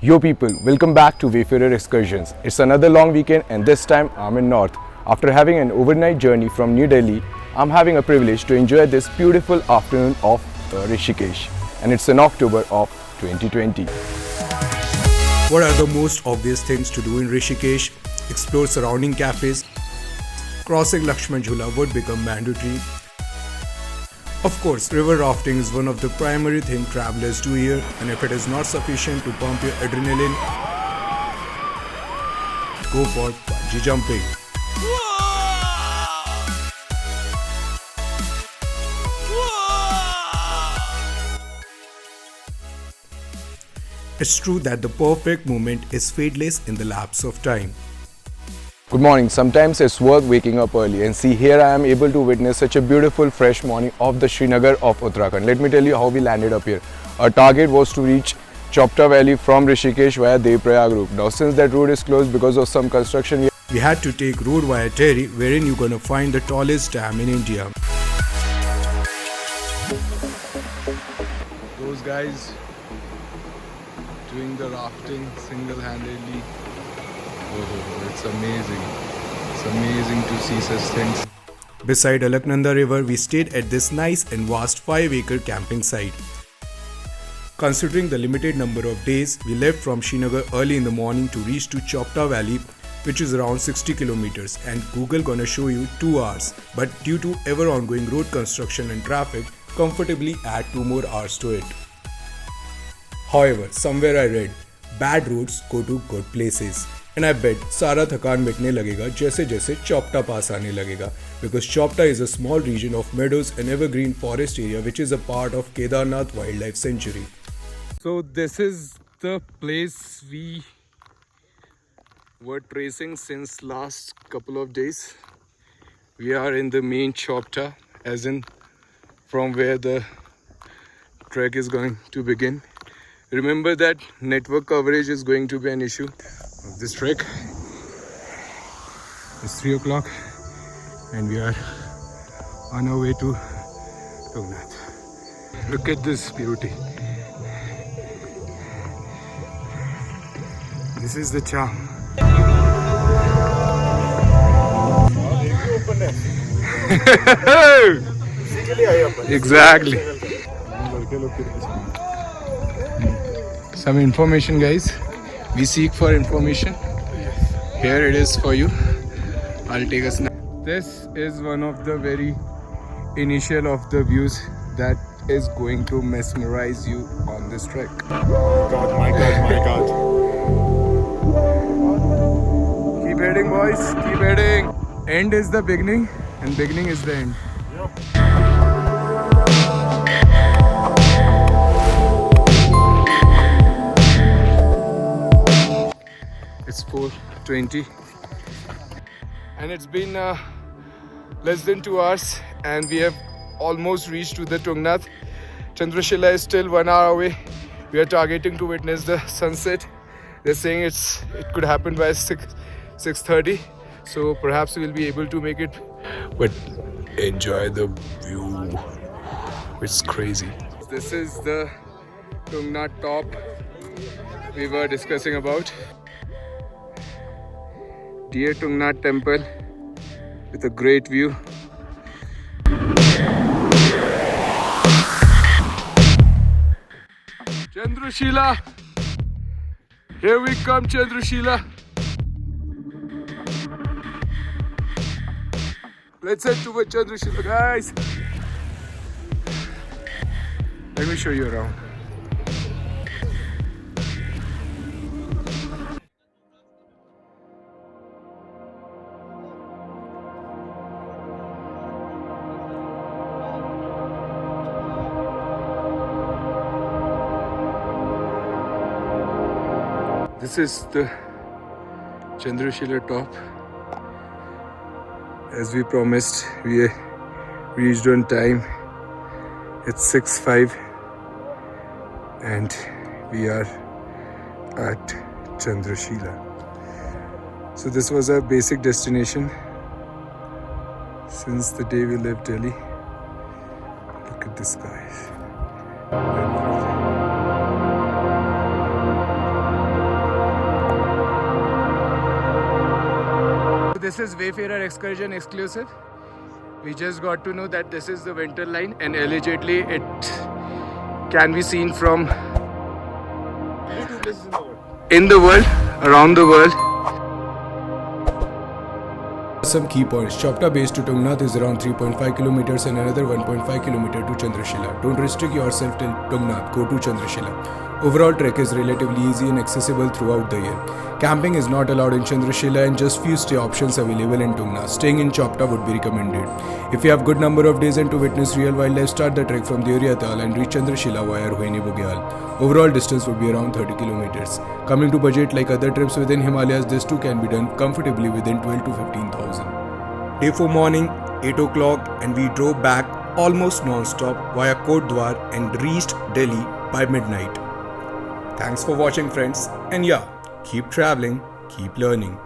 Yo people, welcome back to Wayfarer Excursions. It's another long weekend and this time I'm in North. After having an overnight journey from New Delhi, I'm having a privilege to enjoy this beautiful afternoon of Rishikesh. And it's in October of 2020. What are the most obvious things to do in Rishikesh? Explore surrounding cafes. Crossing Lakshman Jhula would become mandatory. Of course, river rafting is one of the primary things travelers do here, and if it is not sufficient to pump your adrenaline, go for bungee jumping. It's true that the perfect moment is fadeless in the lapse of time. Good morning. Sometimes it's worth waking up early and see here I am able to witness such a beautiful fresh morning of the Srinagar of Uttarakhand. Let me tell you how we landed up here. Our target was to reach Chopta Valley from Rishikesh via Devprayag route. Now since that road is closed because of some construction, We had to take road via Terry, wherein you're gonna find the tallest dam in India. those guys doing the rafting single-handedly. Oh, it's amazing. It's amazing to see such things. Beside Alaknanda River, we stayed at this nice and vast 5-acre camping site. Considering the limited number of days, we left from Srinagar early in the morning to reach to Chopta Valley, which is around 60 kilometers, and Google gonna show you 2 hours. But due to ever ongoing road construction and traffic, comfortably add 2 more hours to it. However, somewhere I read, bad roads go to good places. And I bet सारा थकान मिटने लगेगा जैसे जैसे चौपटा पास आने लगेगा, because Chopta is a small region of meadows and evergreen forest area which is a part of Kedarnath Wildlife Sanctuary. So this is the place we were tracing since last couple of days. We are in the main Chopta, as in from where the trek is going to begin. Remember that network coverage is going to be an issue of this trek. It's 3 o'clock and we are on our way to Tungnath. Look at this beauty. This is the charm. Exactly. Some information, guys. We seek for information. Here it is for you. I'll take a snap. This is one of the very initial of the views that is going to mesmerize you on this trek. God, my God. Keep heading, boys. Keep heading. End is the beginning and beginning is the end. It's 4:20 and it's been less than 2 hours and we have almost reached to the Tungnath. Chandrashila is still 1 hour away. We are targeting to witness the sunset. They're saying it could happen by 6:30, so perhaps we'll be able to make it, but enjoy the view. It's crazy. This is the Tungnath top we were discussing about. Dear Tungnath temple with a great view. Chandrashila, here we come, Chandrashila. Let's head toward Chandrashila, guys. Let me show you around. This is the Chandrashila top. As we promised, we reached on time. It's 6:05 and we are at Chandrashila. So this was our basic destination since the day we left Delhi. Look at this, guys. this is Wayfarer Excursion exclusive. We just got to know that this is the winter line and allegedly it can be seen from in the world, around the world. Some key points. Chopta base to Tungnath is around 3.5 kilometers and another 1.5 kilometer to Chandrashila. Don't restrict yourself till Tungnath, go to Chandrashila. Overall trek is relatively easy and accessible throughout the year. Camping is not allowed in Chandrashila and just few stay options available in Tungnath. Staying in Chopta would be recommended. If you have good number of days and to witness real wildlife, start the trek from Deoria Tal and reach Chandrashila via Rohini Bugyal. Overall distance would be around 30 kilometers. Coming to budget, like other trips within Himalayas, this too can be done comfortably within 12 to 15,000. Day 4 morning, 8 o'clock, and we drove back almost non-stop via Kotdwar and reached Delhi by midnight. Thanks for watching, friends, and yeah, keep traveling, keep learning.